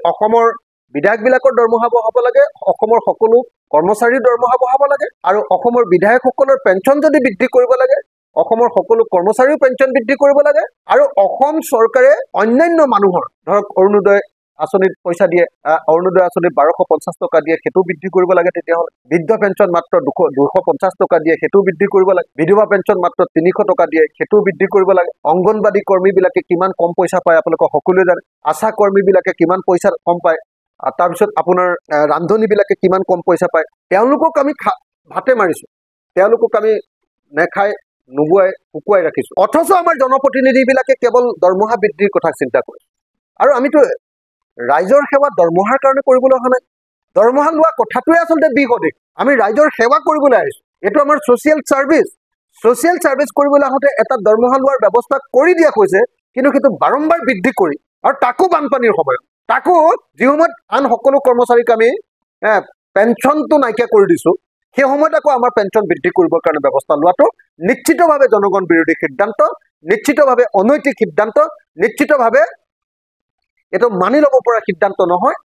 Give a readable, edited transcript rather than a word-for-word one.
অসমৰ বিধায়কবিলাকৰ দৰমহা বঢ়াব লাগে, অসমৰ সকলো কৰ্মচাৰীৰ দৰমহা বঢ়াব লাগে, আৰু অসমৰ বিধায়কসকলৰ পেঞ্চন যদি বৃদ্ধি কৰিব লাগে, অসমৰ সকলো কৰ্মচাৰীৰ পেঞ্চন বৃদ্ধি কৰিব লাগে, আৰু অসম চৰকাৰে অন্যান্য মানুহৰ ধৰক অৰুণোদয় আঁচনিত পইচা দিয়ে, অৰুণোদয় আঁচনিত 1250 টকা দিয়ে, সেইটো বৃদ্ধি কৰিব লাগে। তেতিয়াহ'লে বৃদ্ধ পেঞ্চন মাত্ৰ 250 টকা দিয়ে, সেইটো বৃদ্ধি কৰিব লাগে। বিধৱা পেঞ্চন মাত্ৰ 300 টকা দিয়ে, সেইটো বৃদ্ধি কৰিব লাগে। অংগনবাদী কৰ্মীবিলাকে কিমান কম পইচা পায় আপোনালোকে সকলোৱে জানে। আশা কৰ্মীবিলাকে কিমান পইচা কম পায়, তাৰপিছত আপোনাৰ ৰান্ধনীবিলাকে কিমান কম পইচা পায়। তেওঁলোকক আমি ভাতে মাৰিছোঁ, তেওঁলোকক আমি নেখাই নুবুৱাই শুকুৱাই ৰাখিছোঁ, অথচ আমাৰ জনপ্ৰতিনিধিবিলাকে কেৱল দৰমহা বৃদ্ধিৰ কথা চিন্তা কৰে। আৰু আমিতো ৰাইজৰ সেৱা দৰমহাৰ কাৰণে কৰিবলৈ অহা নাই। দৰমহা লোৱা কথাটোৱে আচলতে বিষ অধিক। আমি ৰাইজৰ সেৱা কৰিবলৈ আহিছোঁ, এইটো আমাৰ ছ'চিয়েল ছাৰ্ভিচ। ছ'চিয়েল ছাৰ্ভিচ কৰিবলৈ আহোঁতে এটা দৰমহা লোৱাৰ ব্যৱস্থা কৰি দিয়া হৈছে, কিন্তু সেইটো বাৰম্বাৰ বৃদ্ধি কৰি, আৰু তাকো বানপানীৰ সময়ত, তাকো যি সময়ত আন সকলো কৰ্মচাৰীক আমি পেঞ্চনটো নাইকিয়া কৰি দিছোঁ, সেই সময়ত আকৌ আমাৰ পেঞ্চন বৃদ্ধি কৰিবৰ কাৰণে ব্যৱস্থা লোৱাটো নিশ্চিতভাৱে জনগণ বিৰোধী সিদ্ধান্ত, নিশ্চিতভাৱে অনৈতিক সিদ্ধান্ত, নিশ্চিতভাৱে এইটো মানি ল'ব পৰা সিদ্ধান্ত নহয়।